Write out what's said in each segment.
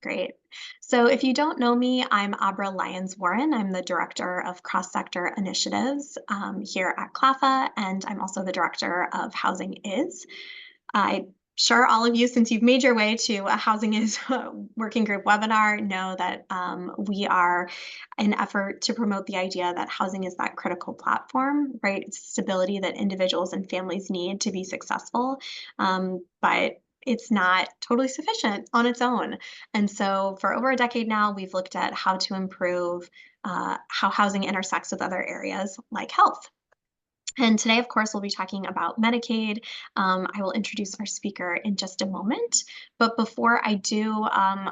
Great. So if you don't know me, I'm Abra Lyons-Warren. I'm the Director of Cross-Sector Initiatives here at CLAFA, and I'm also the Director of Housing Is. I'm sure all of you, since you've made your way to a Housing Is working group webinar, know that we are an effort to promote the idea that housing is that critical platform, right? It's stability that individuals and families need to be successful, but it's not totally sufficient on its own. And so for over a decade now, we've looked at how to improve how housing intersects with other areas like health. And today, of course, we'll be talking about Medicaid. I will introduce our speaker in just a moment. But before I do,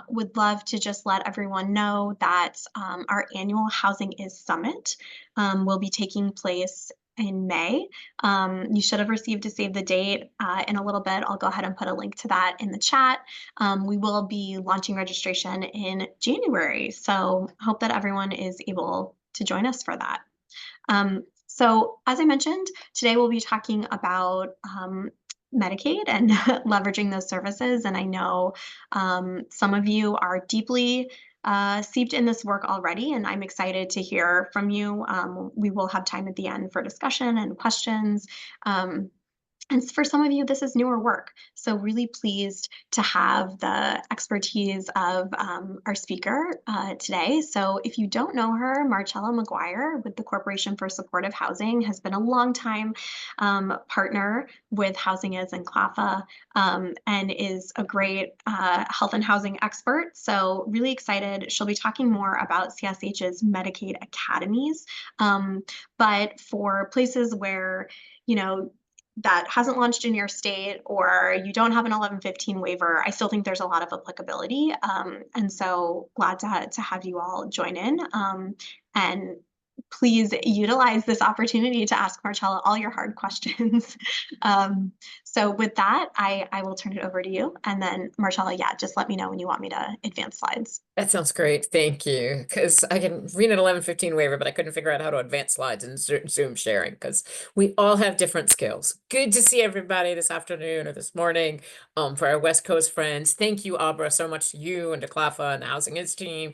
would love to just let everyone know that our annual Housing Is Summit will be taking place in May. You should have received a save the date in a little bit. I'll go ahead and put a link to that in the chat. We will be launching registration in January. So I hope that everyone is able to join us for that. So as I mentioned, today we'll be talking about Medicaid and leveraging those services. And I know some of you are deeply steeped in this work already, and I'm excited to hear from you. We will have time at the end for discussion and questions. And for some of you, this is newer work. So really pleased to have the expertise of our speaker today. So if you don't know her, Marcella McGuire with the Corporation for Supportive Housing has been a longtime partner with Housing Is and CLAFA and is a great health and housing expert. So really excited. She'll be talking more about CSH's Medicaid academies. But for places where, you know, that hasn't launched in your state or you don't have an 1115 waiver, I still think there's a lot of applicability. And so glad to have you all join in. And please utilize this opportunity to ask Marcella all your hard questions. So with that, I will turn it over to you. And then Marcella, yeah, just let me know when you want me to advance slides. That sounds great. Thank you. Because I can read an 1115 waiver, but I couldn't figure out how to advance slides in Zoom sharing because we all have different skills. Good to see everybody this afternoon or this morning. For our West Coast friends, thank you, Abra, so much to you and to CLAFA and the Housing Is team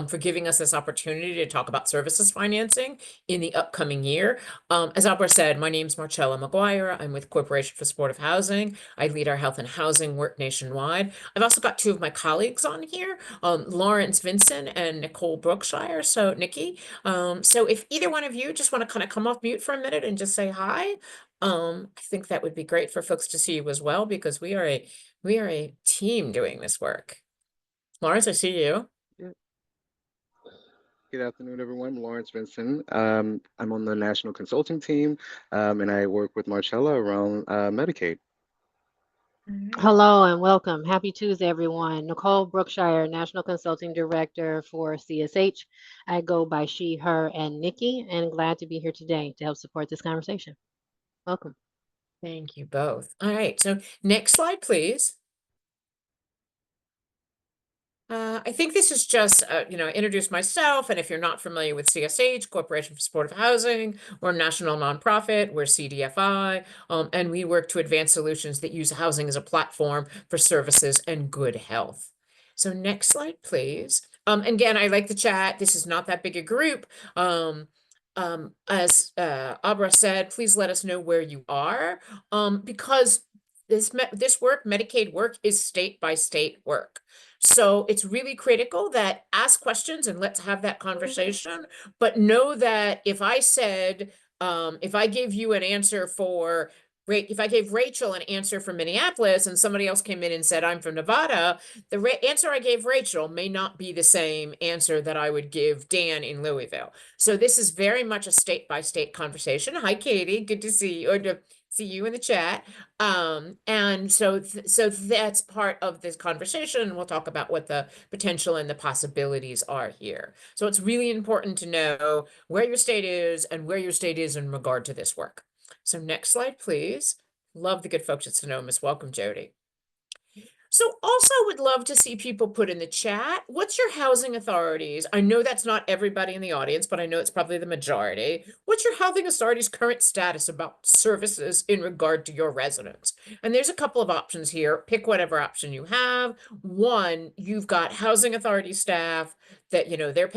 for giving us this opportunity to talk about services financing in the upcoming year. As Abra said, my name is Marcella McGuire. I'm with Corporation for Supportive Housing. I lead our health and housing work nationwide. I've also got two of my colleagues on here, Lawrence Vinson and Nicole Brookshire. So Nikki, so if either one of you just want to kind of come off mute for a minute and just say hi, I think that would be great for folks to see you as well, because we are a team doing this work. Lawrence, I see you. Good afternoon, everyone. I'm Lawrence Vinson. I'm on the national consulting team, and I work with Marcella around Medicaid. Hello and welcome. Happy Tuesday, everyone. Nicole Brookshire, National Consulting Director for CSH. I go by she, her, and Nikki, and glad to be here today to help support this conversation. Welcome. Thank you both. All right, so next slide, please. I think this is just, introduce myself. And if you're not familiar with CSH, Corporation for Supportive Housing, we're a national nonprofit, we're CDFI, and we work to advance solutions that use housing as a platform for services and good health. So next slide, please. Again, I like the chat. This is not that big a group. As Abra said, please let us know where you are, because this work, Medicaid work, is state by state work. So it's really critical that ask questions and let's have that conversation. But know that if I said, if I gave you an answer for, if I gave Rachel an answer from Minneapolis and somebody else came in and said, I'm from Nevada, the answer I gave Rachel may not be the same answer that I would give Dan in Louisville. So this is very much a state by state conversation. Hi, Katie. Good to see you. Or to see you in the chat. And so that's part of this conversation. We'll talk about what the potential and the possibilities are here. So it's really important to know where your state is and where your state is in regard to this work. So next slide, please. Love the good folks at Sonomas. Welcome, Jody. So also would love to see people put in the chat, what's your housing authorities? I know that's not everybody in the audience, but I know it's probably the majority. What's your housing authority's current status about services in regard to your residents? And there's a couple of options here. Pick whatever option you have. One, you've got housing authority staff that, you know, they're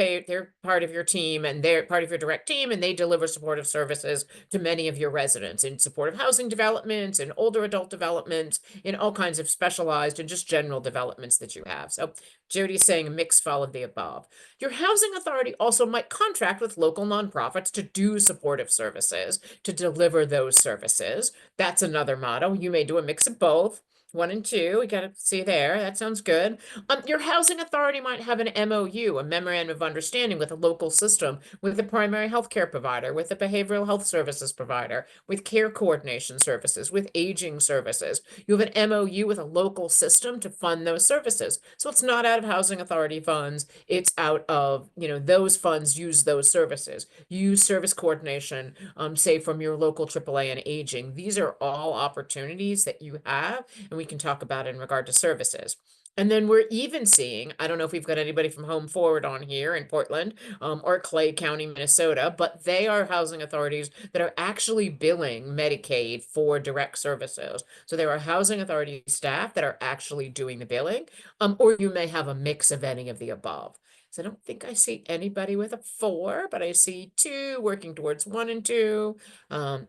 part of your team and they're part of your direct team, and they deliver supportive services to many of your residents in supportive housing developments and older adult developments, in all kinds of specialized and just general developments that you have. So Jody's saying a mixed fall of the above. Your housing authority also might contract with local nonprofits to do supportive services, to deliver those services. That's another model. You may do a mix of both. 1 and 2, we got to see there. That sounds good. Your housing authority might have an MOU, a memorandum of understanding, with a local system, with a primary health care provider, with a behavioral health services provider, with care coordination services, with aging services. You have an MOU with a local system to fund those services. So it's not out of housing authority funds. It's out of, you know, those funds use those services. Use service coordination, say from your local AAA and aging. These are all opportunities that you have, and we can talk about in regard to services. And then we're even seeing, I don't know if we've got anybody from Home Forward on here in Portland, or Clay County, Minnesota, but they are housing authorities that are actually billing Medicaid for direct services. So there are housing authority staff that are actually doing the billing, or you may have a mix of any of the above. So I don't think I see anybody with a 4, but I see 2 working towards 1 and 2.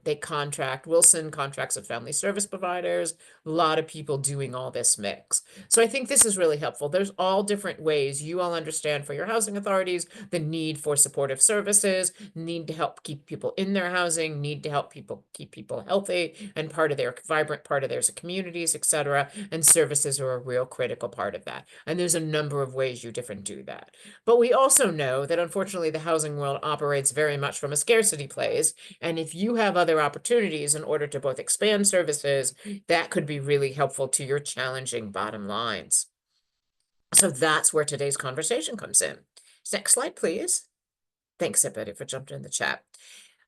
They contract, Wilson contracts with family service providers, a lot of people doing all this mix. So I think this is really helpful. There's all different ways you all understand for your housing authorities the need for supportive services, need to help keep people in their housing, need to help people keep people healthy and part of their vibrant part of their communities, etc. And services are a real critical part of that. And there's a number of ways you different do that. But we also know that unfortunately the housing world operates very much from a scarcity place. And if you have other opportunities in order to both expand services, that could be really helpful to your challenging bottom lines. So that's where today's conversation comes in. Next slide, please. Thanks, everybody, for jumping in the chat.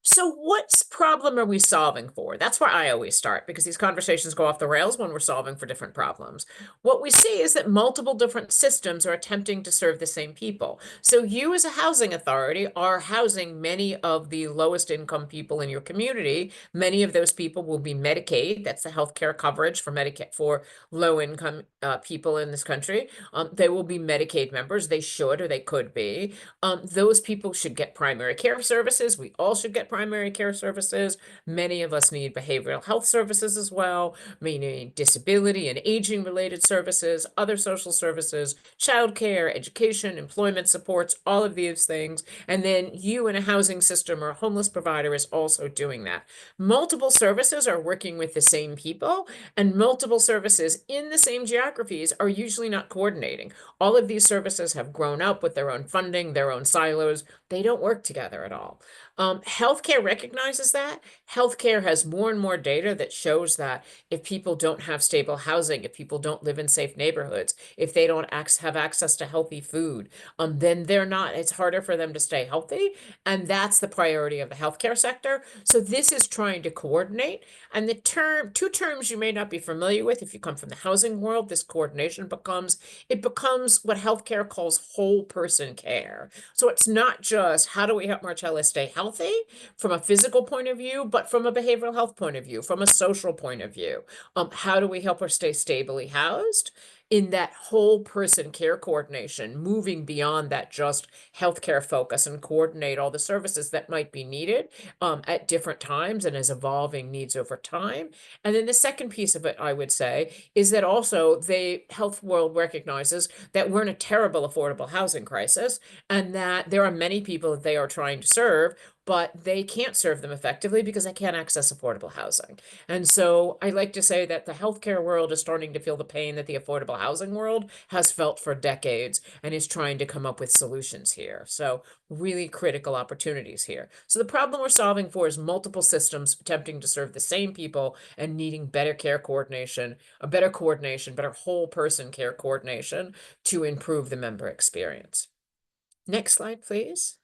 So what problem are we solving for? That's where I always start, because these conversations go off the rails when we're solving for different problems. What we see is that multiple different systems are attempting to serve the same people. So you as a housing authority are housing many of the lowest income people in your community. Many of those people will be Medicaid. That's the healthcare coverage for Medicaid for low income people in this country. They will be Medicaid members. They should, or they could be. Those people should get primary care services. We all should get primary care services. Many of us need behavioral health services as well, meaning disability and aging related services, other social services, childcare, education, employment supports, all of these things. And then you in a housing system or a homeless provider is also doing that. Multiple services are working with the same people, and multiple services in the same geographies are usually not coordinating. All of these services have grown up with their own funding, their own silos. They don't work together at all. Healthcare recognizes that. Healthcare has more and more data that shows that if people don't have stable housing, if people don't live in safe neighborhoods, if they don't have access to healthy food, then it's harder for them to stay healthy. And that's the priority of the healthcare sector. So this is trying to coordinate. And the two terms you may not be familiar with if you come from the housing world, this coordination becomes what healthcare calls whole person care. So it's not just how do we help Marcella stay healthy from a physical point of view, but from a behavioral health point of view, from a social point of view. How do we help her stay stably housed? In that whole person care coordination, moving beyond that just healthcare focus and coordinate all the services that might be needed at different times and as evolving needs over time. And then the second piece of it, I would say, is that also the health world recognizes that we're in a terrible affordable housing crisis, and that there are many people that they are trying to serve, but they can't serve them effectively because they can't access affordable housing. And so I like to say that the healthcare world is starting to feel the pain that the affordable housing world has felt for decades and is trying to come up with solutions here. So really critical opportunities here. So the problem we're solving for is multiple systems attempting to serve the same people and needing better care coordination, better whole person care coordination to improve the member experience. Next slide, please.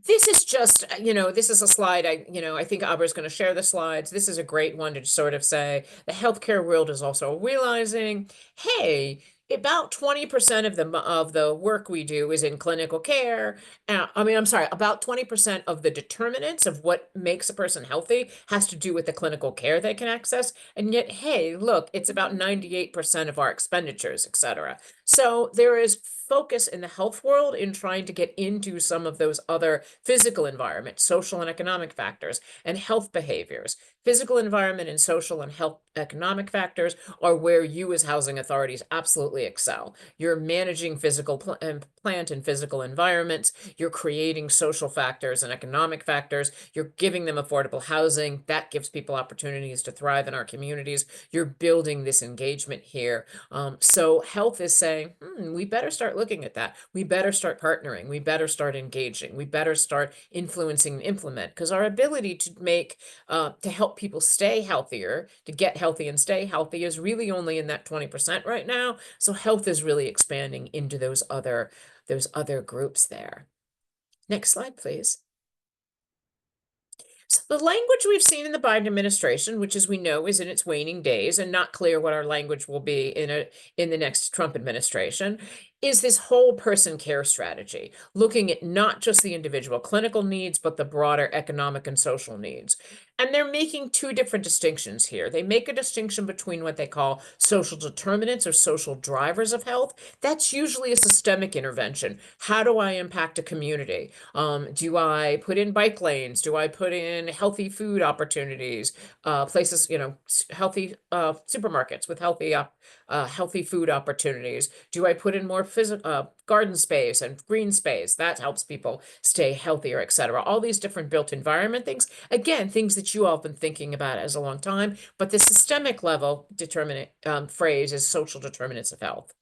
This is just, this is a slide. I think Abra's going to share the slides. This is a great one to sort of say the healthcare world is also realizing, hey, about 20% of the work we do is in clinical care. I'm sorry, about 20% of the determinants of what makes a person healthy has to do with the clinical care they can access. And yet, hey, look, it's about 98% of our expenditures, et cetera. So there is focus in the health world in trying to get into some of those other physical environments, social and economic factors, and health behaviors. Physical environment and social and health economic factors are where you as housing authorities absolutely excel. You're managing physical plant and physical environments. You're creating social factors and economic factors. You're giving them affordable housing. That gives people opportunities to thrive in our communities. You're building this engagement here. So health is saying, we better start looking at that. We better start partnering. We better start engaging. We better start influencing and implement, because our ability to make, to help people stay healthier, to get healthy and stay healthy is really only in that 20% right now. So health is really expanding into those other groups there. Next slide, please. So the language we've seen in the Biden administration, which as we know is in its waning days and not clear what our language will be in the next Trump administration, is this whole person care strategy, looking at not just the individual clinical needs, but the broader economic and social needs. And they're making two different distinctions here. They make a distinction between what they call social determinants or social drivers of health. That's usually a systemic intervention. How do I impact a community? Do I put in bike lanes? Do I put in healthy food opportunities, places, healthy supermarkets with healthy food opportunities? Do I put in more garden space and green space? That helps people stay healthier, et cetera. All these different built environment things, again, things that you all have been thinking about as a long time, but the systemic level determinant phrase is social determinants of health.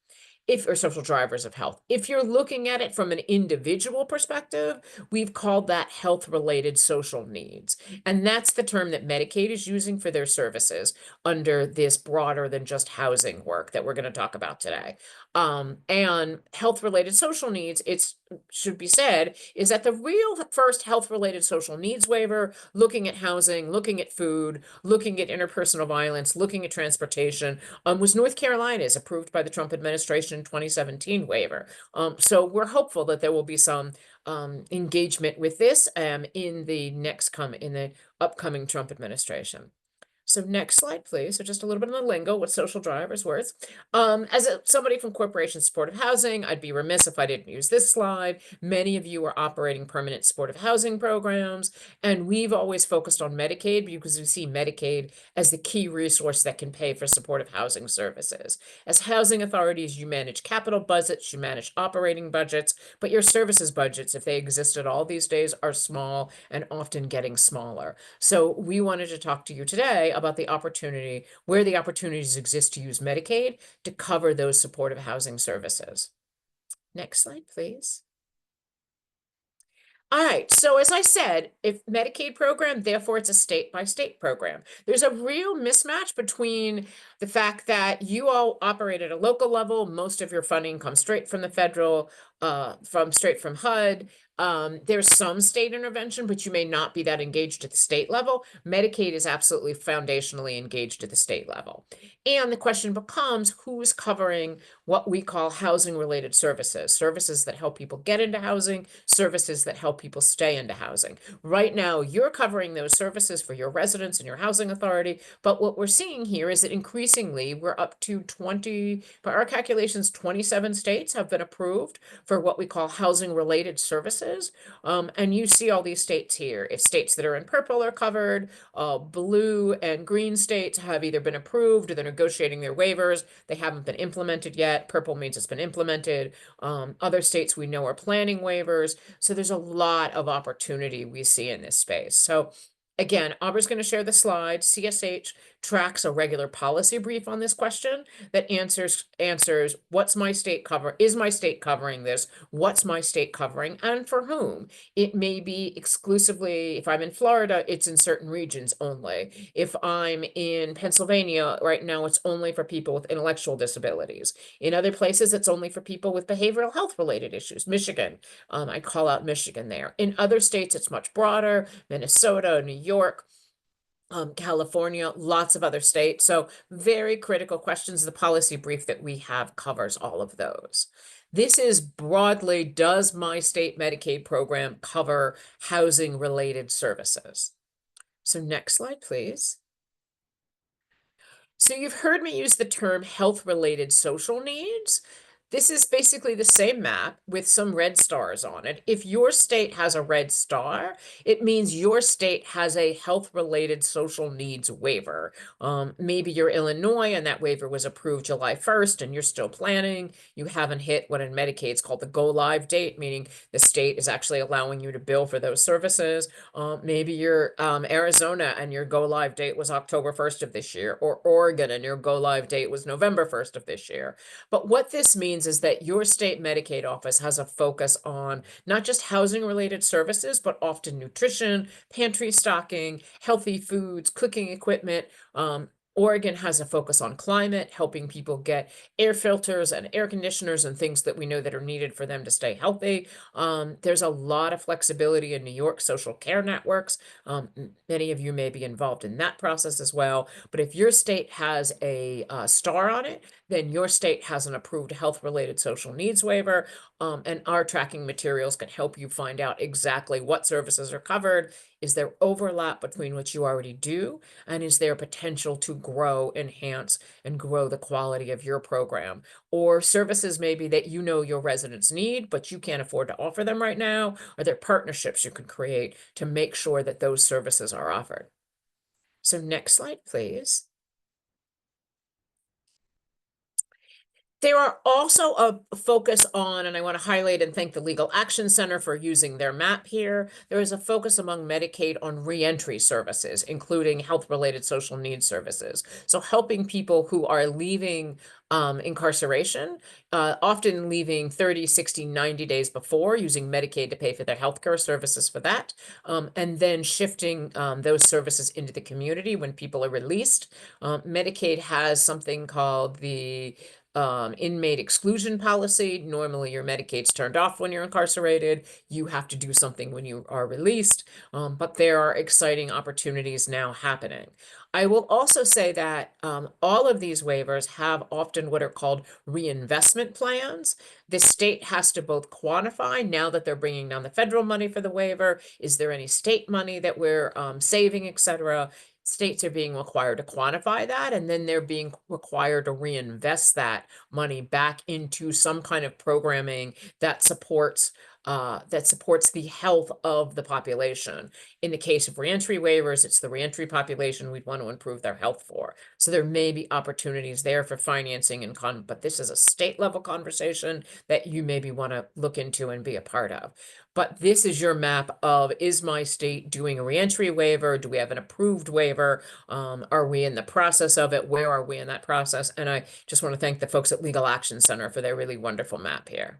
Or social drivers of health. If you're looking at it from an individual perspective, we've called that health-related social needs. And that's the term that Medicaid is using for their services under this broader than just housing work that we're going to talk about today. And health-related social needs, it should be said, is that the real first health-related social needs waiver, looking at housing, looking at food, looking at interpersonal violence, looking at transportation, was North Carolina's approved by the Trump administration in 2017 waiver. So we're hopeful that there will be some engagement with this in the upcoming Trump administration. So next slide, please. So just a little bit of the lingo, what social drivers words. As somebody from Corporation Supportive Housing, I'd be remiss if I didn't use this slide. Many of you are operating permanent supportive housing programs, and we've always focused on Medicaid because we see Medicaid as the key resource that can pay for supportive housing services. As housing authorities, you manage capital budgets, you manage operating budgets, but your services budgets, if they exist at all these days, are small and often getting smaller. So we wanted to talk to you today about where the opportunities exist to use Medicaid to cover those supportive housing services. Next slide, please. All right, so as I said, if Medicaid program, therefore it's a state-by-state program. There's a real mismatch between the fact that you all operate at a local level, most of your funding comes straight from the federal, straight from HUD. There's some state intervention, but you may not be that engaged at the state level. Medicaid is absolutely foundationally engaged at the state level. And the question becomes, who's covering what we call housing-related services, services that help people get into housing, services that help people stay into housing. Right now, you're covering those services for your residents and your housing authority, but what we're seeing here is that increasingly we're up to 20, by our calculations, 27 states have been approved for what we call housing-related services. And you see all these states here. If states that are in purple are covered, blue and green states have either been approved or they're negotiating their waivers. They haven't been implemented yet. Purple means it's been implemented. Other states we know are planning waivers. So there's a lot of opportunity we see in this space. So again, Aubrey's going to share the slide. CSH tracks a regular policy brief on this question that answers what's my state cover? Is my state covering this? What's my state covering, and for whom? It may be exclusively, if I'm in Florida, it's in certain regions only. If I'm in Pennsylvania right now, it's only for people with intellectual disabilities. In other places, it's only for people with behavioral health related issues. Michigan, I call out Michigan there. In other states, it's much broader, Minnesota, New York, California, lots of other states. So very critical questions. The policy brief that we have covers all of those. This is broadly, does my state Medicaid program cover housing related services? So next slide, please. So you've heard me use the term health related social needs. This is basically the same map with some red stars on it. If your state has a red star, it means your state has a health-related social needs waiver. Maybe you're Illinois and that waiver was approved July 1st and you're still planning. You haven't hit what in Medicaid is called the go-live date, meaning the state is actually allowing you to bill for those services. Maybe you're Arizona and your go-live date was October 1st of this year, or Oregon and your go-live date was November 1st of this year. But what this means is that your state Medicaid office has a focus on not just housing related services, but often nutrition, pantry stocking, healthy foods, cooking equipment. Oregon has a focus on climate, helping people get air filters and air conditioners and things that we know that are needed for them to stay healthy. There's a lot of flexibility in New York social care networks. Many of you may be involved in that process as well. But if your state has a star on it, then your state has an approved health-related social needs waiver, and our tracking materials can help you find out exactly what services are covered. Is there overlap between what you already do, and is there potential to grow, enhance, and grow the quality of your program? Or services maybe that you know your residents need, but you can't afford to offer them right now? Are there partnerships you can create to make sure that those services are offered? So next slide, please. There are also a focus on, and I want to highlight and thank the Legal Action Center for using their map here. There is a focus among Medicaid on reentry services, including health-related social needs services. So helping people who are leaving incarceration, often leaving 30, 60, 90 days before, using Medicaid to pay for their healthcare services for that, and then shifting those services into the community when people are released. Medicaid has something called the inmate exclusion policy. Normally your Medicaid's turned off when you're incarcerated. You have to do something when you are released, but there are exciting opportunities now happening. I will also say that all of these waivers have often what are called reinvestment plans. The state has to both quantify, now that they're bringing down the federal money for the waiver, is there any state money that we're saving, et cetera. States are being required to quantify that, and then they're being required to reinvest that money back into some kind of programming that supports the health of the population. In the case of reentry waivers, it's the reentry population we'd want to improve their health for. So there may be opportunities there for financing and but this is a state level conversation that you maybe want to look into and be a part of. But this is your map of, is my state doing a reentry waiver? Do we have an approved waiver? Are we in the process of it? Where are we in that process? And I just want to thank the folks at Legal Action Center for their really wonderful map here.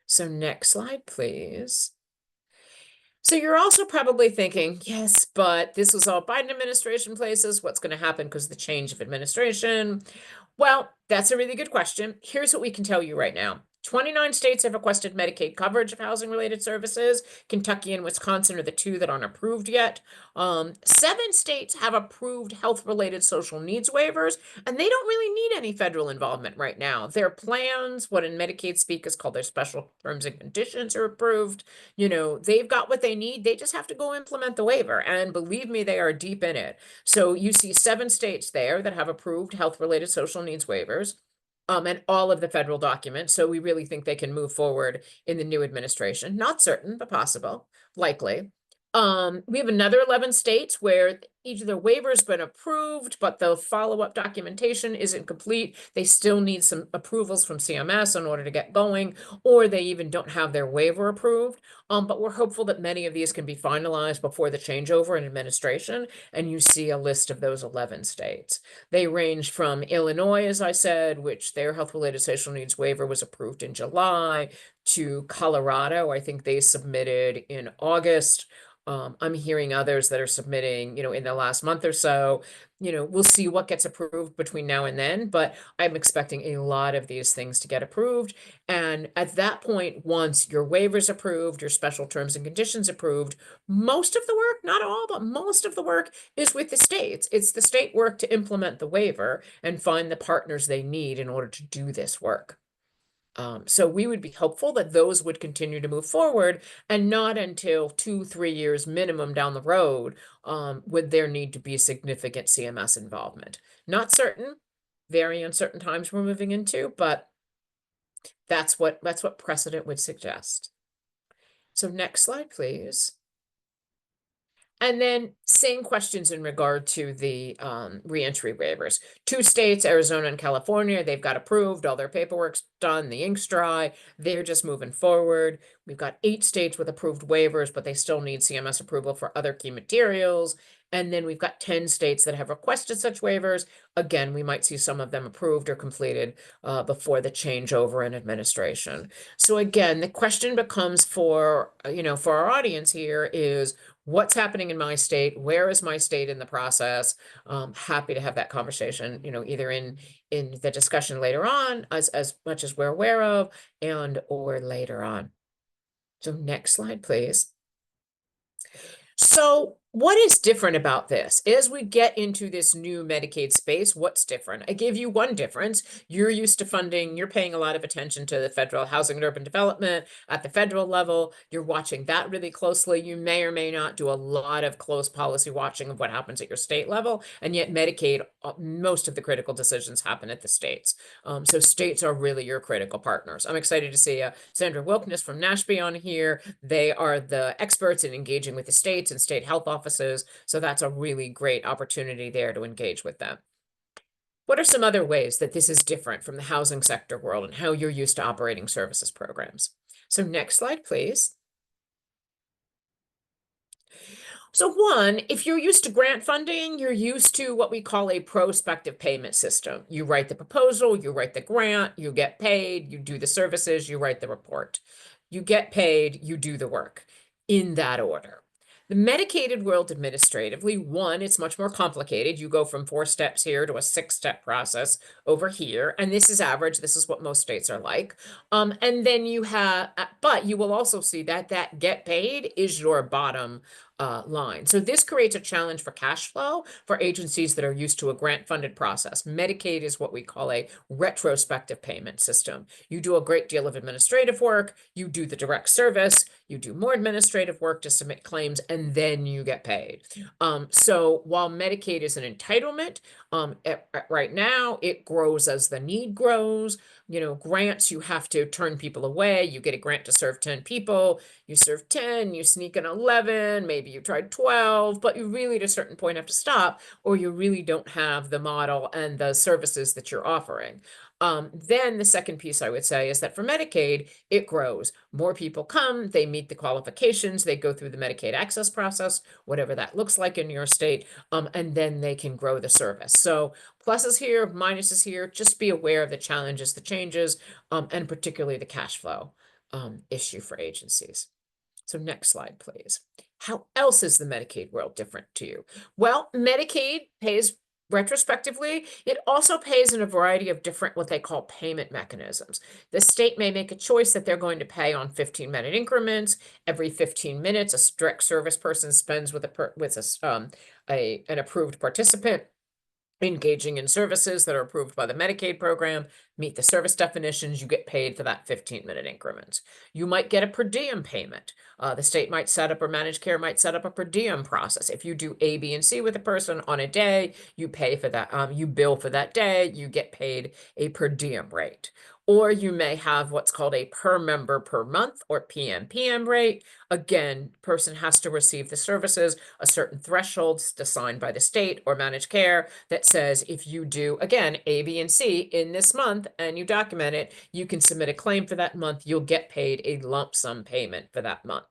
So next slide, please. So you're also probably thinking, yes, but this was all Biden administration places. What's going to happen because of the change of administration? Well, that's a really good question. Here's what we can tell you right now. 29 states have requested Medicaid coverage of housing-related services. Kentucky and Wisconsin are the two that aren't approved yet. 7 states have approved health-related social needs waivers, and they don't really need any federal involvement right now. Their plans, what in Medicaid speak is called their special terms and conditions, are approved. You know, they've got what they need. They just have to go implement the waiver, and believe me, they are deep in it. So you see 7 states there that have approved health-related social needs waivers. And all of the federal documents. So we really think they can move forward in the new administration. Not certain, but possible, likely. We have another 11 states where either waiver's been approved, but the follow-up documentation isn't complete. They still need some approvals from CMS in order to get going, or they even don't have their waiver approved. But we're hopeful that many of these can be finalized before the changeover in administration, and you see a list of those 11 states. They range from Illinois, as I said, which their health-related social needs waiver was approved in July, to Colorado. I think they submitted in August. I'm hearing others that are submitting, in the last month or so. We'll see what gets approved between now and then, but I'm expecting a lot of these things to get approved. And at that point, once your waiver's approved, your special terms and conditions approved, most of the work, not all, but most of the work is with the states. It's the state work to implement the waiver and find the partners they need in order to do this work. So we would be hopeful that those would continue to move forward, and not until 2-3 years minimum down the road would there need to be significant CMS involvement. Not certain, very uncertain times we're moving into, but that's what precedent would suggest. So next slide, please. And then same questions in regard to the reentry waivers. 2 states, Arizona and California, they've got approved, all their paperwork's done, the ink's dry, they're just moving forward. We've got 8 states with approved waivers, but they still need CMS approval for other key materials. And then we've got 10 states that have requested such waivers. Again, we might see some of them approved or completed before the changeover in administration. So again, the question becomes for our audience here is, what's happening in my state? Where is my state in the process? Happy to have that conversation, either in the discussion later on, as much as we're aware of, and or later on. So next slide, please. So what is different about this? As we get into this new Medicaid space, what's different? I gave you one difference. You're used to funding, you're paying a lot of attention to the federal housing and urban development at the federal level. You're watching that really closely. You may or may not do a lot of close policy watching of what happens at your state level. And yet Medicaid, most of the critical decisions happen at the states. So states are really your critical partners. I'm excited to see Sandra Wilkness from NASHB on here. They are the experts in engaging with the states and state health offices. So that's a really great opportunity there to engage with them. What are some other ways that this is different from the housing sector world and how you're used to operating services programs? So next slide, please. So one, if you're used to grant funding, you're used to what we call a prospective payment system. You write the proposal, you write the grant, you get paid, you do the services, you write the report. You get paid, you do the work in that order. The medicated world administratively, one, it's much more complicated. You go from 4 steps here to a 6-step process over here. And this is average. This is what most states are like. And then you have, but you will also see that that get paid is your bottom line. So this creates a challenge for cash flow for agencies that are used to a grant-funded process. Medicaid is what we call a retrospective payment system. You do a great deal of administrative work, you do the direct service, you do more administrative work to submit claims, and then you get paid. So while Medicaid is an entitlement, right now it grows as the need grows. Grants, you have to turn people away. You get a grant to serve 10 people. You serve 10, you sneak in 11, maybe you tried 12, but you really at a certain point have to stop, or you really don't have the model and the services that you're offering. Then the second piece I would say is that for Medicaid, it grows. More people come, they meet the qualifications, they go through the Medicaid access process, whatever that looks like in your state, and then they can grow the service. So pluses here, minuses here, just be aware of the challenges, the changes, and particularly the cash flow issue for agencies. So next slide, please. How else is the Medicaid world different to you? Well, Medicaid pays retrospectively. It also pays in a variety of different, what they call payment mechanisms. The state may make a choice that they're going to pay on 15-minute increments. Every 15 minutes, a direct service person spends with an approved participant engaging in services that are approved by the Medicaid program, meet the service definitions, you get paid for that 15-minute increments. You might get a per diem payment. The state might set up, or managed care might set up a per diem process. If you do A, B, and C with a person on a day, you pay for that. You bill for that day, you get paid a per diem rate. or you may have what's called a per member per month or PMPM rate. Again, person has to receive the services, a certain threshold assigned by the state or managed care that says if you do, again, A, B, and C in this month and you document it, you can submit a claim for that month, you'll get paid a lump sum payment for that month.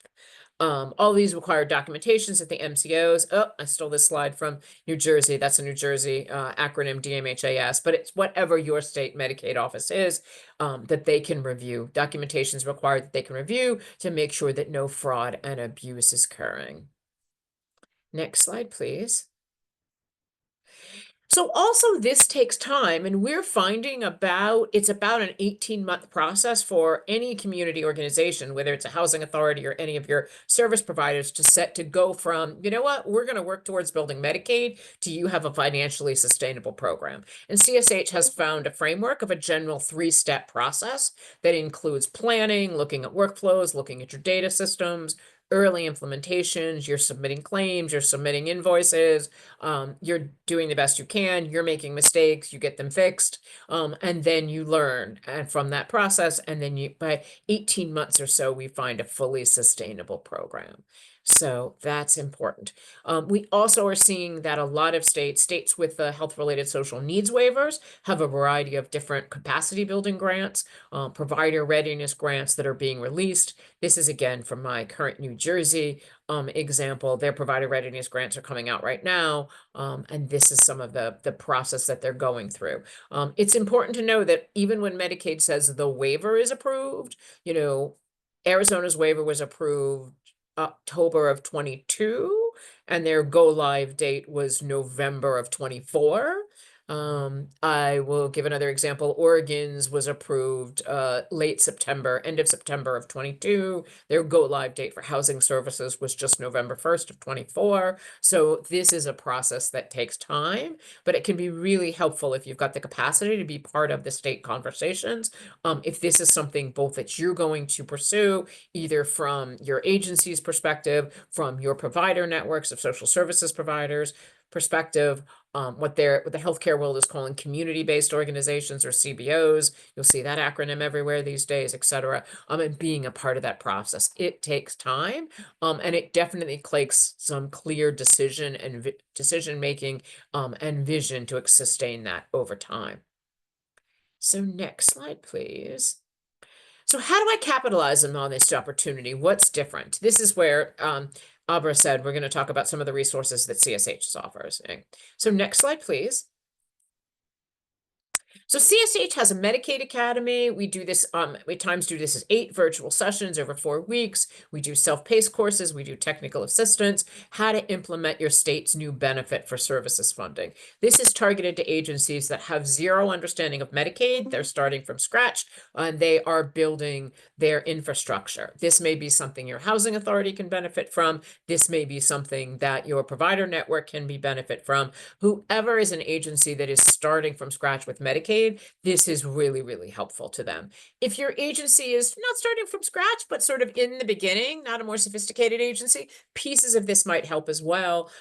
All these require documentations at the MCOs. Oh, I stole this slide from New Jersey. That's a New Jersey acronym, DMHAS, but it's whatever your state Medicaid office is that they can review. Documentation is required that they can review to make sure that no fraud and abuse is occurring. Next slide, please. So also this takes time, and we're finding it's about an 18-month process for any community organization, whether it's a housing authority or any of your service providers, to go from, you know what, we're going to work towards building Medicaid to you have a financially sustainable program. And CSH has found a framework of a general 3-step process that includes planning, looking at workflows, looking at your data systems, early implementations, you're submitting claims, you're submitting invoices, you're doing the best you can, you're making mistakes, you get them fixed, and then you learn from that process, and then by 18 months or so, we find a fully sustainable program. So that's important. We also are seeing that a lot of states with the health-related social needs waivers have a variety of different capacity building grants, provider readiness grants that are being released. This is again from my current New Jersey example. Their provider readiness grants are coming out right now, and this is some of the process that they're going through. It's important to know that even when Medicaid says the waiver is approved, Arizona's waiver was approved October of 22, and their go live date was November of 24. I will give another example. Oregon's was approved late September, end of September of 22. Their go live date for housing services was just November 1st of 24. So this is a process that takes time, but it can be really helpful if you've got the capacity to be part of the state conversations. If this is something both that you're going to pursue, either from your agency's perspective, from your provider networks of social services providers perspective, what the healthcare world is calling community-based organizations or CBOs. You'll see that acronym everywhere these days, et cetera. And being a part of that process. It takes time, and it definitely takes some clear decision making and vision to sustain that over time. So next slide, please. So how do I capitalize on this opportunity? What's different? This is where Abra said we're going to talk about some of the resources that CSH offers. So next slide, please. So CSH has a Medicaid Academy. We do this, we at times do this as 8 virtual sessions over 4 weeks. We do self-paced courses. We do technical assistance, how to implement your state's new benefit for services funding. This is targeted to agencies that have zero understanding of Medicaid. They're starting from scratch, and they are building their infrastructure. This may be something your housing authority can benefit from. This may be something that your provider network can benefit from. Whoever is an agency that is starting from scratch with Medicaid, this is really, really helpful to them. If your agency is not starting from scratch, but sort of in the beginning, not a more sophisticated agency, pieces of this might help as well.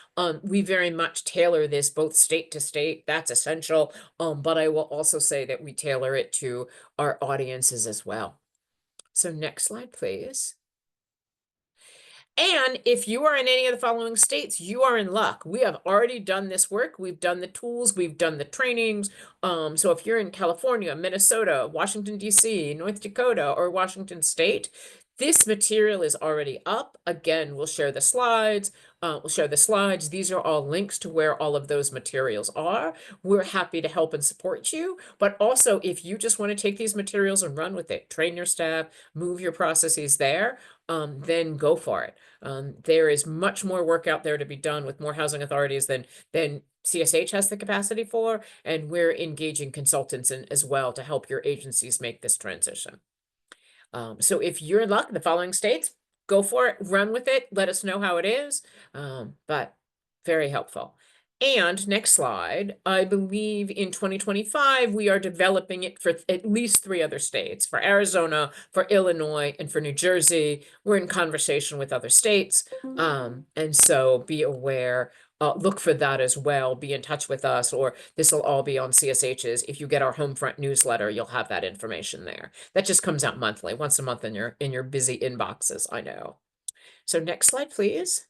We very much tailor this both state to state. That's essential. But I will also say that we tailor it to our audiences as well. So next slide, please. And if you are in any of the following states, you are in luck. We have already done this work. We've done the tools, we've done the trainings. So if you're in California, Minnesota, Washington, D.C., North Dakota, or Washington State, this material is already up. Again, we'll share the slides. These are all links to where all of those materials are. We're happy to help and support you. But also, if you just want to take these materials and run with it, train your staff, move your processes there, then go for it. There is much more work out there to be done with more housing authorities than CSH has the capacity for, and we're engaging consultants as well to help your agencies make this transition. So if you're in luck in the following states, go for it, run with it, let us know how it is, but very helpful. And next slide, I believe in 2025, we are developing it for at least 3 other states, for Arizona, for Illinois, and for New Jersey. We're in conversation with other states, and so be aware look for that as well. Be in touch with us, or this will all be on CSH's. If you get our Homefront newsletter, you'll have that information there. That just comes out monthly, once a month in your busy inboxes, I know. So next slide, please.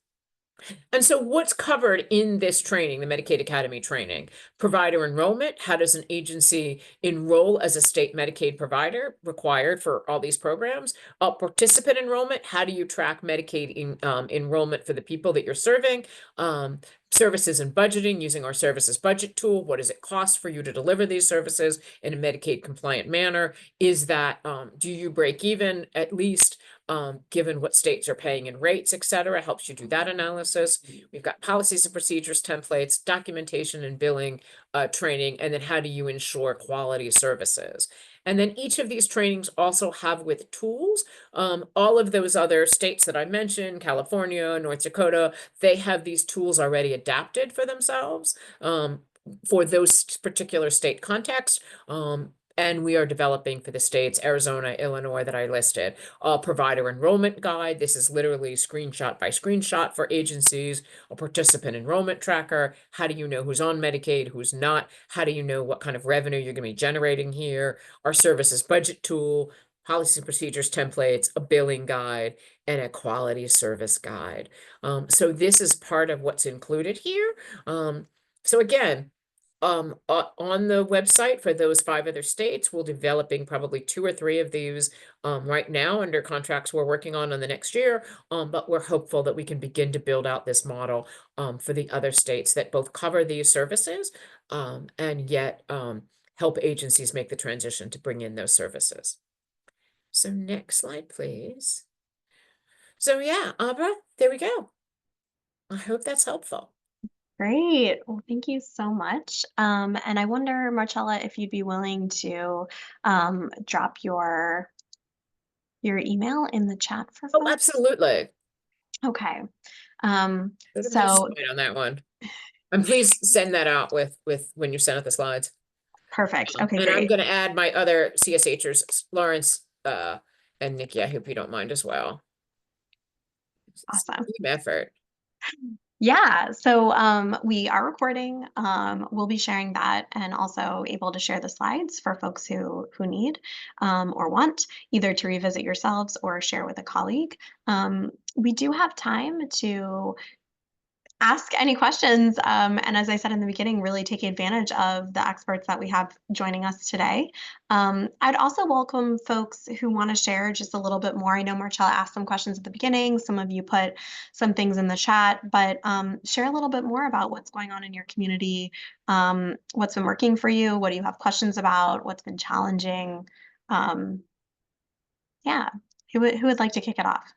And so what's covered in this training, the Medicaid Academy training? Provider enrollment. How does an agency enroll as a state Medicaid provider required for all these programs? Participant enrollment. How do you track Medicaid enrollment for the people that you're serving? Services and budgeting using our services budget tool. What does it cost for you to deliver these services in a Medicaid compliant manner? Is that, do you break even at least? Given what states are paying in rates, et cetera, helps you do that analysis. We've got policies and procedures, templates, documentation and billing training, and then how do you ensure quality services? And then each of these trainings also have with tools, all of those other states that I mentioned, California, North Dakota, they have these tools already adapted for themselves for those particular state contexts. And we are developing for the states, Arizona, Illinois, that I listed, a provider enrollment guide. This is literally screenshot by screenshot for agencies, a participant enrollment tracker. How do you know who's on Medicaid, who's not? How do you know what kind of revenue you're going to be generating here? Our services budget tool, policy procedures templates, a billing guide, and a quality service guide. So this is part of what's included here. So again, on the website for those 5 other states, we're developing probably 2 or 3 of these right now under contracts we're working on the next year. But we're hopeful that we can begin to build out this model for the other states that both cover these services and yet help agencies make the transition to bring in those services. So next slide, please. So yeah, Abra, there we go. I hope that's helpful. Great. Well, thank you so much. And I wonder, Marcella, if you'd be willing to drop your email in the chat for Oh, folks. absolutely. Okay. On that one. And please send that out with when you send out the slides. Perfect. Okay, and great. I'm going to add my other CSHers, Lawrence and Nikki. I hope you don't mind as well. Awesome. Team effort. Yeah, so we are recording. We'll be sharing that and also able to share the slides for folks who need or want either to revisit yourselves or share with a colleague. We do have time to ask any questions. And as I said in the beginning, really take advantage of the experts that we have joining us today. I'd also welcome folks who want to share just a little bit more. I know Marcella asked some questions at the beginning. Some of you put some things in the chat, but share a little bit more about what's going on in your community, what's been working for you, what do you have questions about, what's been challenging. Yeah, who would like to kick it off?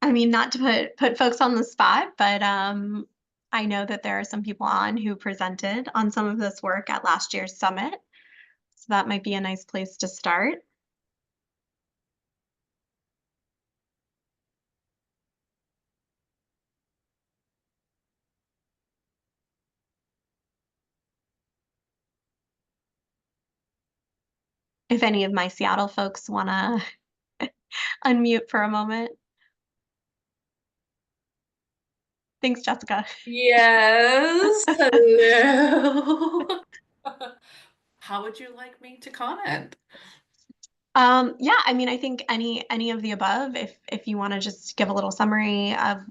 I mean, not to put folks on the spot, but I know that there are some people on who presented on some of this work at last year's summit. So that might be a nice place to start. If any of my Seattle folks want to unmute for a moment. Thanks, Jessica. Yes. Hello. How would you like me to comment? Yeah, I mean, I think any of the above, if you want to just give a little summary of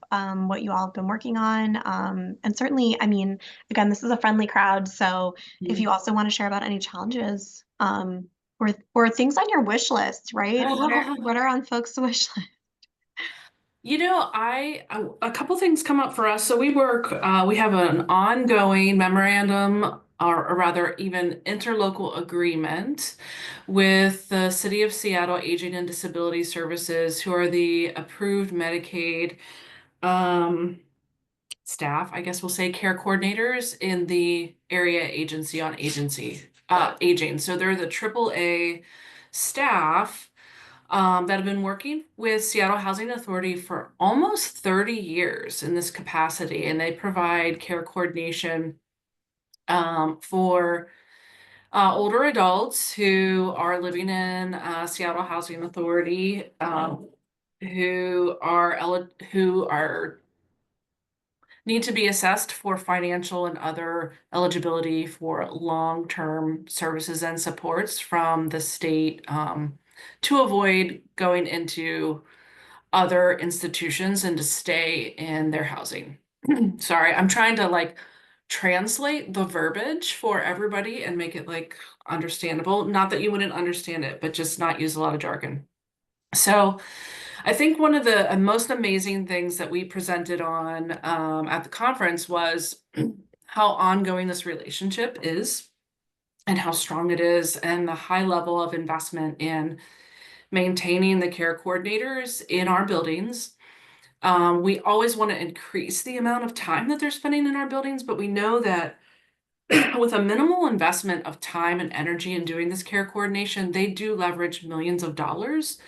what you all have been working on. And certainly, I mean, again, this is a friendly crowd. So if you also want to share about any challenges or things on your wish list, right? What are on folks' wish list? You know, a couple things come up for us. So we have an ongoing memorandum, or rather even interlocal agreement with the City of Seattle Aging and Disability Services, who are the approved Medicaid staff, I guess we'll say care coordinators in the area agency on aging. So they're the AAA staff that have been working with Seattle Housing Authority for almost 30 years in this capacity, and they provide care coordination for older adults who are living in Seattle Housing Authority, who are need to be assessed for financial and other eligibility for long-term services and supports from the state, to avoid going into other institutions and to stay in their housing. Sorry, I'm trying to like translate the verbiage for everybody and make it like understandable. Not that you wouldn't understand it, but just not use a lot of jargon. So I think one of the most amazing things that we presented on at the conference was how ongoing this relationship is and how strong it is, and the high level of investment in maintaining the care coordinators in our buildings. We always want to increase the amount of time that they're spending in our buildings, but we know that with a minimal investment of time and energy in doing this care coordination, they do leverage millions of dollars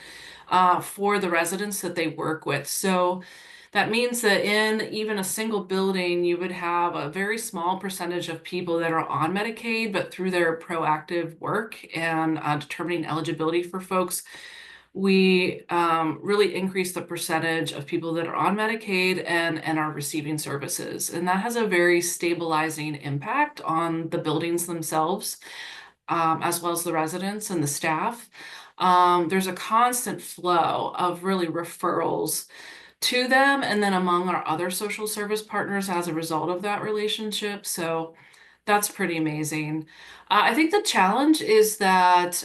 for the residents that they work with. So that means that in even a single building, you would have a very small percentage of people that are on Medicaid, but through their proactive work and determining eligibility for folks, we really increase the percentage of people that are on Medicaid and are receiving services. And that has a very stabilizing impact on the buildings themselves, as well as the residents and the staff. There's a constant flow of really referrals to them and then among our other social service partners as a result of that relationship. So that's pretty amazing. I think the challenge is that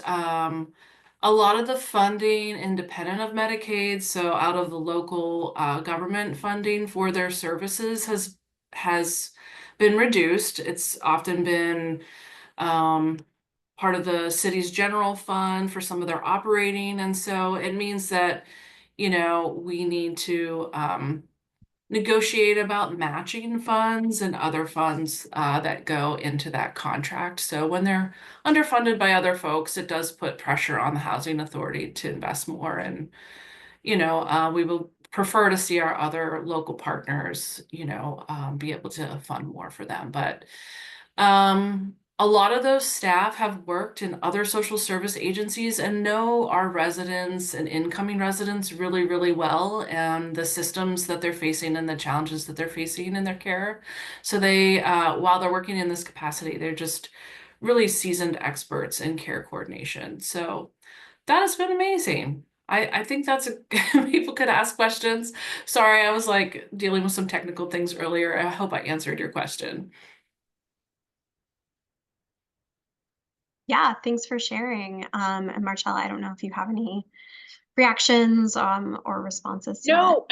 a lot of the funding independent of Medicaid, so out of the local government funding for their services has been reduced. It's often been part of the city's general fund for some of their operating. And so it means that, we need to negotiate about matching funds and other funds that go into that contract. So when they're underfunded by other folks, it does put pressure on the housing authority to invest more. And, we will prefer to see our other local partners, be able to fund more for them. But a lot of those staff have worked in other social service agencies and know our residents and incoming residents really, really well, and the systems that they're facing and the challenges that they're facing in their care. So they, while they're working in this capacity, they're just really seasoned experts in care coordination. So that has been amazing. I think that's people could ask questions. Sorry, I was like dealing with some technical things earlier. I hope I answered your question. Yeah, thanks for sharing. And Marcella, I don't know if you have any reactions or responses to that. No,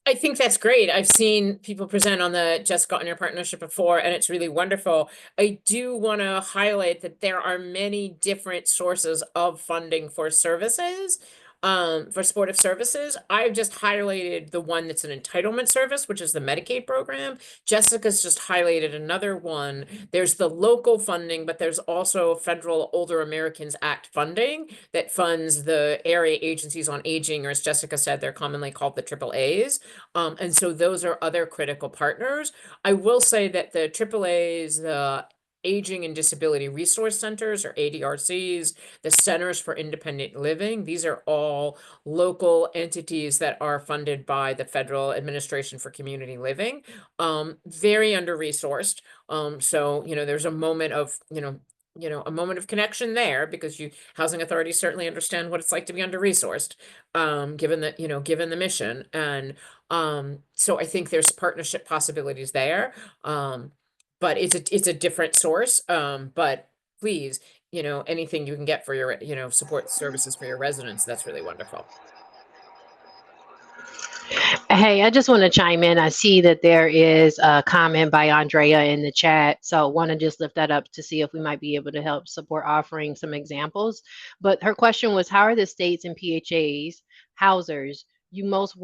I think that's great. I've seen people present on the Just Got in Your Partnership before, and it's really wonderful. I do want to highlight that there are many different sources of funding for services, for supportive services. I've just highlighted the one that's an entitlement service, which is the Medicaid program. Jessica's just highlighted another one. There's the local funding, but there's also Federal Older Americans Act funding that funds the area agencies on aging, or as Jessica said, they're commonly called the AAAs. And so those are other critical partners. I will say that the AAAs, the Aging and Disability Resource Centers, or ADRCs, the Centers for Independent Living, these are all local entities that are funded by the Federal Administration for Community Living. Very under-resourced. So, there's a moment of, a moment of connection there, because housing authorities certainly understand what it's like to be under-resourced, given that, given the mission. And so I think there's partnership possibilities there. But it's a different source. But please, anything you can get for your, support services for your residents, that's really wonderful. Hey, I just want to chime in. I see that there is a comment by Andrea in the chat. So want to just lift that up to see if we might be able to help support offering some examples. But her question was, how are the states and PHAs, housers, you most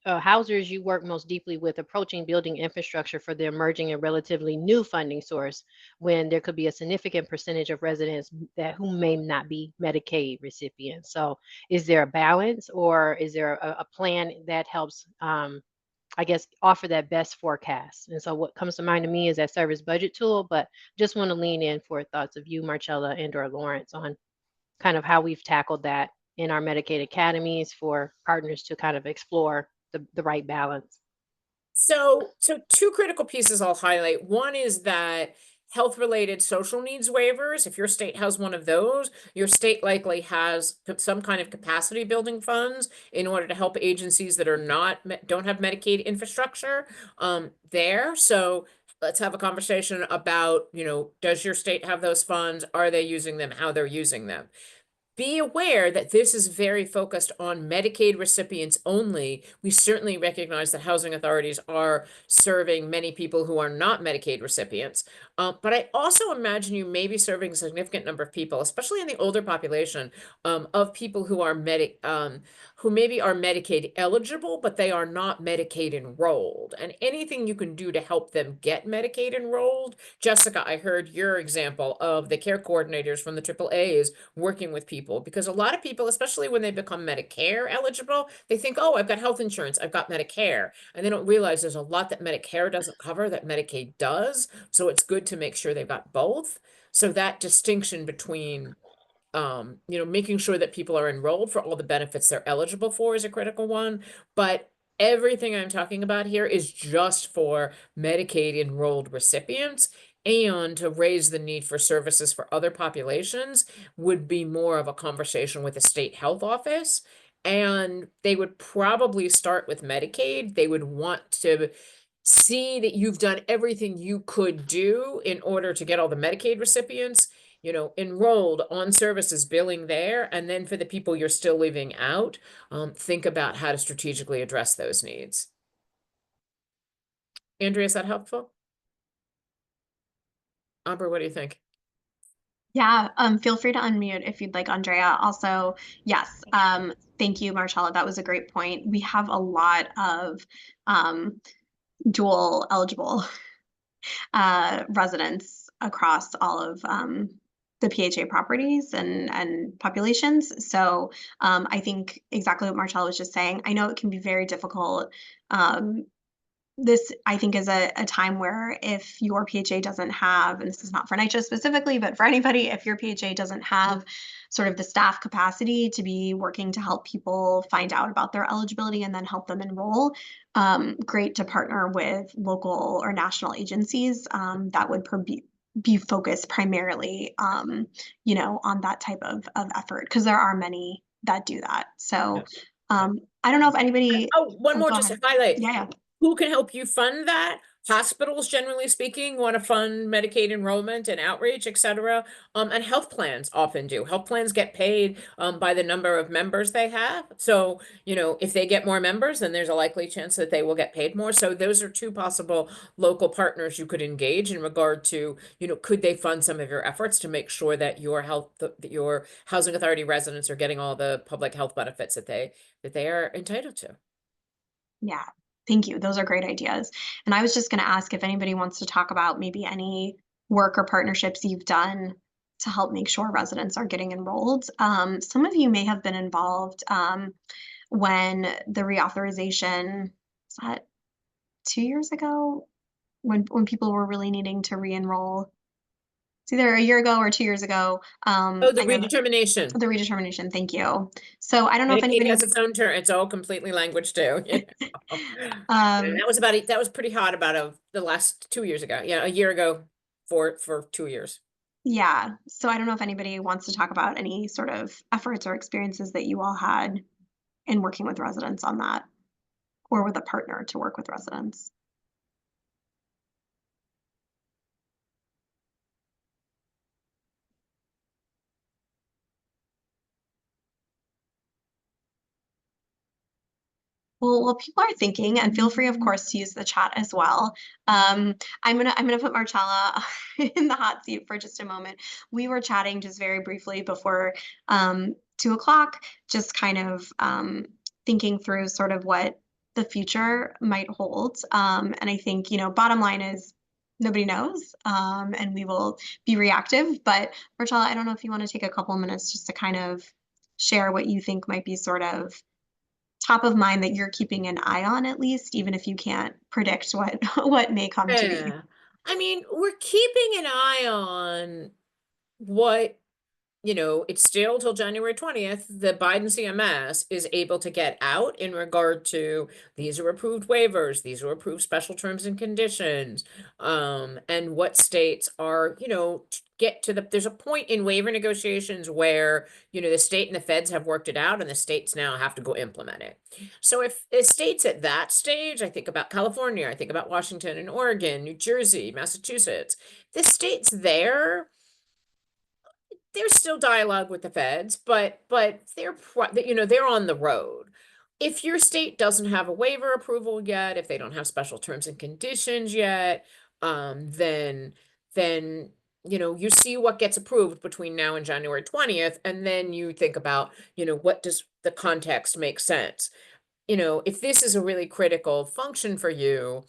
housers you work most deeply with approaching building infrastructure for the emerging and relatively new funding source when there could be a significant percentage of residents that who may not be Medicaid recipients. So is there a balance, or is there a plan that helps, I guess, offer that best forecast? And so what comes to mind to me is that service budget tool, but just want to lean in for thoughts of you, Marcella and or Lawrence, on kind of how we've tackled that in our Medicaid academies for partners to kind of explore the right balance. So two critical pieces I'll highlight. One is that health-related social needs waivers, if your state has one of those, your state likely has some kind of capacity building funds in order to help agencies that don't have Medicaid infrastructure there. So let's have a conversation about, does your state have those funds? Are they using them? How they're using them? Be aware that this is very focused on Medicaid recipients only. We certainly recognize that housing authorities are serving many people who are not Medicaid recipients. But I also imagine you may be serving a significant number of people, especially in the older population, of people who are who maybe are Medicaid eligible, but they are not Medicaid enrolled. And anything you can do to help them get Medicaid enrolled. Jessica, I heard your example of the care coordinators from the AAAs working with people, because a lot of people, especially when they become Medicare eligible, they think, oh, I've got health insurance, I've got Medicare. And they don't realize there's a lot that Medicare doesn't cover that Medicaid does. So it's good to make sure they've got both. So that distinction between making sure that people are enrolled for all the benefits they're eligible for is a critical one. But everything I'm talking about here is just for Medicaid enrolled recipients. And to raise the need for services for other populations would be more of a conversation with the state health office. And they would probably start with Medicaid. They would want to see that you've done everything you could do in order to get all the Medicaid recipients enrolled on services billing there. And then for the people you're still leaving out, think about how to strategically address those needs. Andrea, is that helpful? Amber, what do you think? Yeah, feel free to unmute if you'd like, Andrea. Also, yes, thank you, Marcella. That was a great point. We have a lot of dual eligible residents across all of the PHA properties and populations. So I think exactly what Marcella was just saying. I know it can be very difficult. This, I think, is a time where if your PHA doesn't have, and this is not for NYCHA specifically, but for anybody, if your PHA doesn't have sort of the staff capacity to be working to help people find out about their eligibility and then help them enroll, great to partner with local or national agencies that would be focused primarily, on that type of effort, because there are many that do that. So I don't know if anybody. One more just to highlight. Yeah. Who can help you fund that? Hospitals, generally speaking, want to fund Medicaid enrollment and outreach, et cetera. And health plans often do. Health plans get paid by the number of members they have. So, if they get more members, then there's a likely chance that they will get paid more. So those are two possible local partners you could engage in regard to, could they fund some of your efforts to make sure that your housing authority residents are getting all the public health benefits that they are entitled to. Yeah. Thank you. Those are great ideas. And I was just going to ask if anybody wants to talk about maybe any work or partnerships you've done to help make sure residents are getting enrolled. Some of you may have been involved when the reauthorization, was that 2 years ago, when people were really needing to re-enroll? It's either a year ago or 2 years ago. The redetermination. The redetermination. Thank you. So I don't know if Medicaid anybody has its own term. It's all completely language too. And that was pretty hot about the last 2 years ago. Yeah, a year ago for 2 years. Yeah. So I don't know if anybody wants to talk about any sort of efforts or experiences that you all had in working with residents on that, or with a partner to work with residents. Well, while people are thinking, and feel free, of course, to use the chat as well. I'm gonna put Marcella in the hot seat for just a moment. We were chatting just very briefly before 2 o'clock, just kind of thinking through sort of what the future might hold. And I think, bottom line is nobody knows, and we will be reactive. But Marcella, I don't know if you want to take a couple of minutes just to kind of share what you think might be sort of top of mind that you're keeping an eye on, at least, even if you can't predict what what may come to be. Yeah. I mean, we're keeping an eye on what, it's still till January 20th, the Biden CMS is able to get out in regard to these are approved waivers, these are approved special terms and conditions, and what states are, get to there's a point in waiver negotiations where, the state and the feds have worked it out and the states now have to go implement it. So if the states at that stage, I think about California, I think about Washington and Oregon, New Jersey, Massachusetts, the states there, there's still dialogue with the feds, but they're they're on the road. If your state doesn't have a waiver approval yet, if they don't have special terms and conditions yet, then you see what gets approved between now and January 20th, and then you think about, what does the context make sense? If this is a really critical function for you,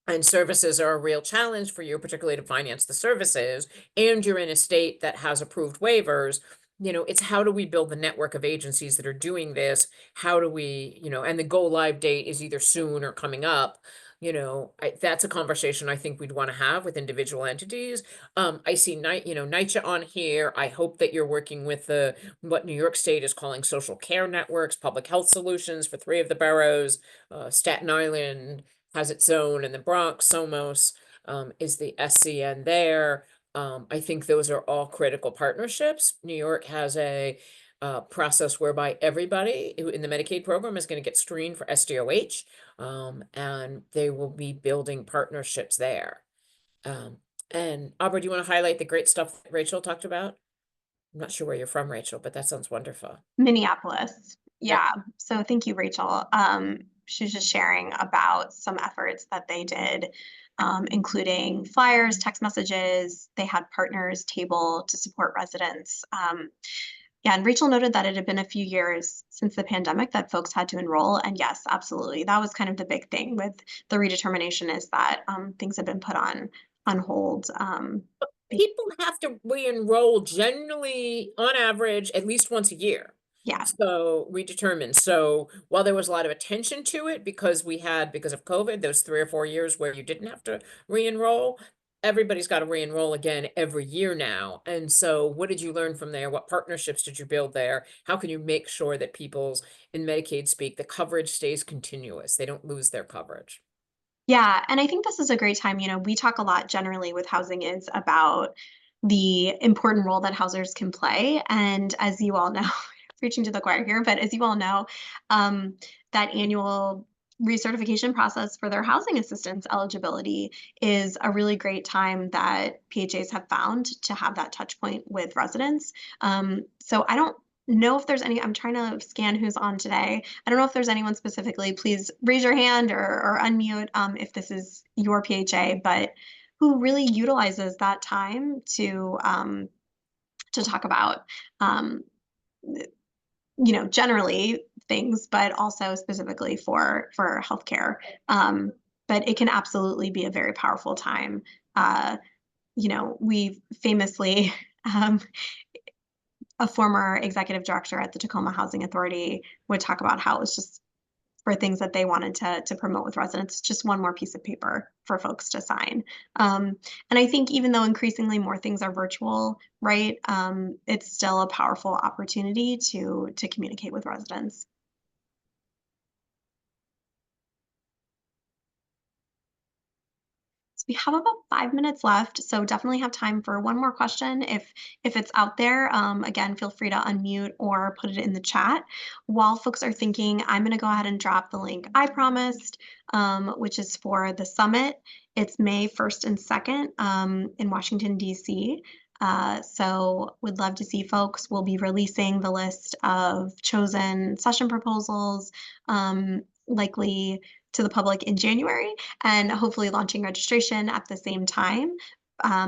and services are a real challenge for you, particularly to finance the services, and you're in a state that has approved waivers, it's how do we build the network of agencies that are doing this? How do we, and the go live date is either soon or coming up. That's a conversation I think we'd want to have with individual entities. I see NYCHA on here. I hope that you're working with what New York State is calling social care networks, public health solutions for 3 of the boroughs, Staten Island has its own, and the Bronx, Somos, is the SCN there. I think those are all critical partnerships. New York has a process whereby everybody who in the Medicaid program is going to get screened for SDOH, and they will be building partnerships there. And Aubrey, do you want to highlight the great stuff that Rachel talked about? I'm not sure where you're from, Rachel, but that sounds wonderful. Minneapolis. Yeah. So thank you, Rachel. She was just sharing about some efforts that they did, including flyers, text messages. They had partners table to support residents. Yeah, and Rachel noted that it had been a few years since the pandemic that folks had to enroll. And yes, absolutely. That was kind of the big thing with the redetermination, is that things have been put on hold. People have to re-enroll generally, on average, at least once a year. Yeah. So redetermined. So while there was a lot of attention to it because of COVID, those 3 or 4 years where you didn't have to re-enroll, everybody's got to re-enroll again every year now. And so what did you learn from there? What partnerships did you build there? How can you make sure that people's, in Medicaid speak, the coverage stays continuous? They don't lose their coverage. Yeah, and I think this is a great time. We talk a lot generally with Housing Is about the important role that housers can play. And as you all know, preaching to the choir here, but as you all know, that annual recertification process for their housing assistance eligibility is a really great time that PHAs have found to have that touch point with residents. So I don't know if there's I'm trying to scan who's on today. I don't know if there's anyone specifically. Please raise your hand or unmute if this is your PHA, but who really utilizes that time to talk about generally things, but also specifically for healthcare. But it can absolutely be a very powerful time. We famously, a former executive director at the Tacoma Housing Authority would talk about how it was just for things that they wanted to promote with residents, just one more piece of paper for folks to sign. And I think even though increasingly more things are virtual, right, it's still a powerful opportunity to communicate with residents. So we have about 5 minutes left, so definitely have time for one more question. If it's out there, again, feel free to unmute or put it in the chat. While folks are thinking, I'm going to go ahead and drop the link I promised, which is for the summit. It's May 1st and 2nd in Washington, D.C. So would love to see folks. We'll be releasing the list of chosen session proposals, likely to the public in January, and hopefully launching registration at the same time.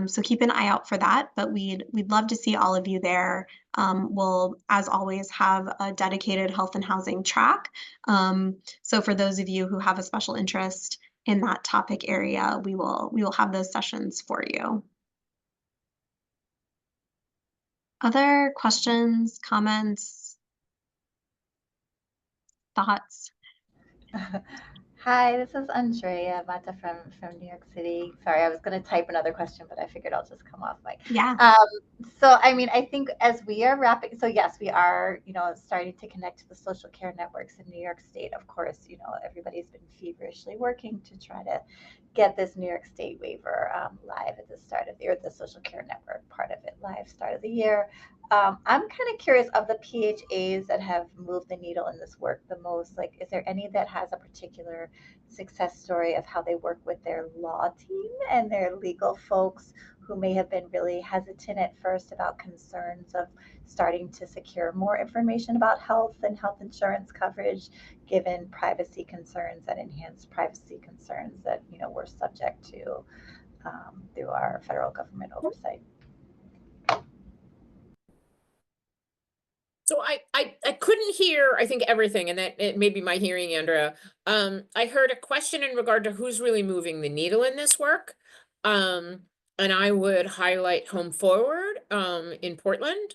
So keep an eye out for that, but we'd love to see all of you there. We'll, as always, have a dedicated health and housing track. So for those of you who have a special interest in that topic area, we will have those sessions for you. Other questions, comments, thoughts? Hi, this is Andrea Mata from New York City. Sorry, I was going to type another question, but I figured I'll just come off mic. Yeah. So, I mean, I think as we are wrapping, so yes, we are, starting to connect to the social care networks in New York State. Of course, everybody's been feverishly working to try to get this New York State waiver live at the start of the year, the social care network part of it live start of the year. I'm kind of curious of the PHAs that have moved the needle in this work the most. Like, is there any that has a particular success story of how they work with their law team and their legal folks who may have been really hesitant at first about concerns of starting to secure more information about health and health insurance coverage, given privacy concerns and enhanced privacy concerns that we're subject to through our federal government oversight? So I couldn't hear, I think, everything, and that it may be my hearing, Andrea. I heard a question in regard to who's really moving the needle in this work. And I would highlight Home Forward in Portland.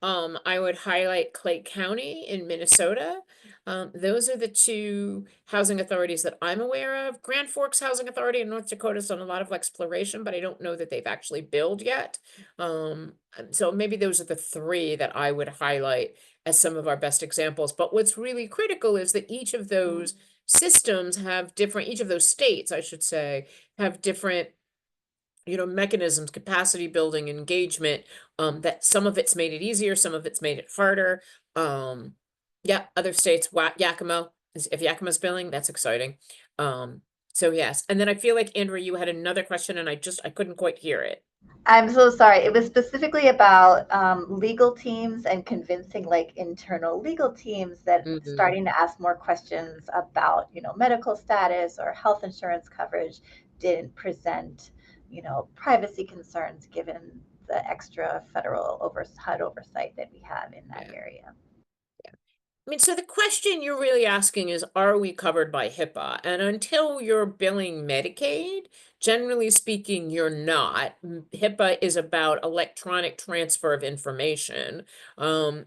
I would highlight Clay County in Minnesota. Those are the two housing authorities that I'm aware of. Grand Forks Housing Authority in North Dakota has done a lot of exploration, but I don't know that they've actually billed yet. So maybe those are the three that I would highlight as some of our best examples. But what's really critical is that each of those systems have different, each of those states, I should say, have different mechanisms, capacity building, engagement, that some of it's made it easier, some of it's made it harder. Yeah, other states, Yakima, if Yakima's billing, that's exciting. So yes, and then I feel like, Andrea, you had another question and I couldn't quite hear it. I'm so sorry. It was specifically about legal teams and convincing internal legal teams that starting to ask more questions about, medical status or health insurance coverage didn't present, privacy concerns given the extra federal oversight that we have in that area. I mean, so the question you're really asking is, are we covered by HIPAA? And until you're billing Medicaid, generally speaking, you're not. HIPAA is about electronic transfer of information.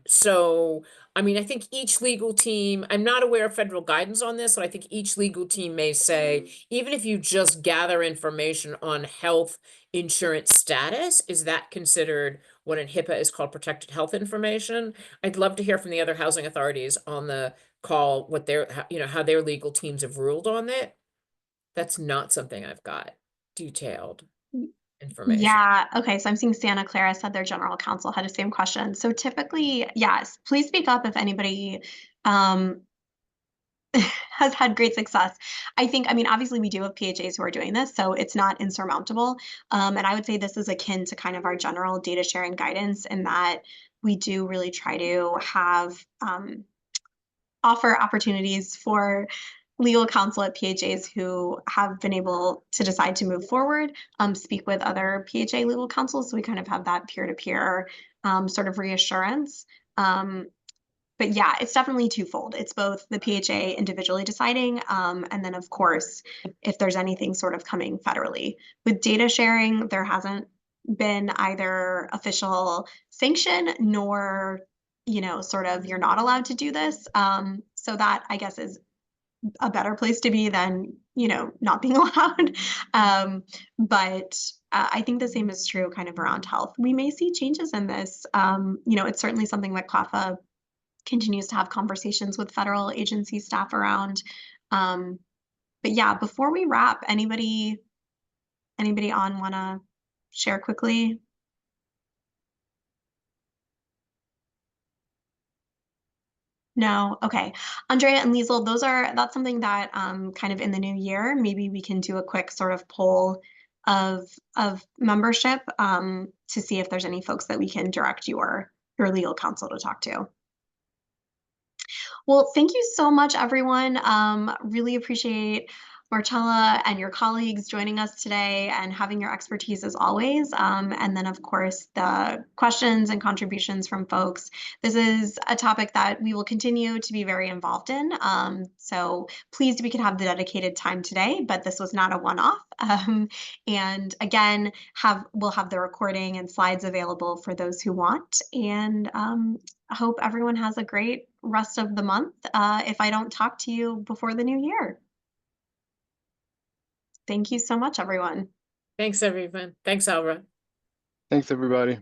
So, I mean, I think each legal team, I'm not aware of federal guidance on this, but I think each legal team may say, even if you just gather information on health insurance status, is that considered what in HIPAA is called protected health information? I'd love to hear from the other housing authorities on the call what their, how their legal teams have ruled on it. That's not something I've got detailed information. Yeah. Okay. So I'm seeing Santa Clara said their general counsel had the same question. So typically, yes, please speak up if anybody has had great success. I mean, obviously we do have PHAs who are doing this, so it's not insurmountable. And I would say this is akin to kind of our general data sharing guidance in that we do really try to have offer opportunities for legal counsel at PHAs who have been able to decide to move forward, speak with other PHA legal counsels. So we kind of have that peer-to-peer sort of reassurance. But yeah, it's definitely twofold. It's both the PHA individually deciding, and then of course, if there's anything sort of coming federally. With data sharing, there hasn't been either official sanction nor, sort of you're not allowed to do this. So that I guess is a better place to be than, not being allowed. But I think the same is true kind of around health. We may see changes in this. It's certainly something that CLAFA continues to have conversations with federal agency staff around. But yeah, before we wrap, anybody on want to share quickly? No? Okay. Andrea and Liesl, that's something that kind of in the new year, maybe we can do a quick sort of poll of membership to see if there's any folks that we can direct your legal counsel to talk to. Well, thank you so much, everyone. Really appreciate Marcella and your colleagues joining us today and having your expertise as always. And then, of course, the questions and contributions from folks. This is a topic that we will continue to be very involved in. So pleased we could have the dedicated time today, but this was not a one-off. And again, we'll have the recording and slides available for those who want. And I hope everyone has a great rest of the month if I don't talk to you before the new year. Thank you so much, everyone. Thanks, everyone. Thanks, Alra. Thanks, everybody.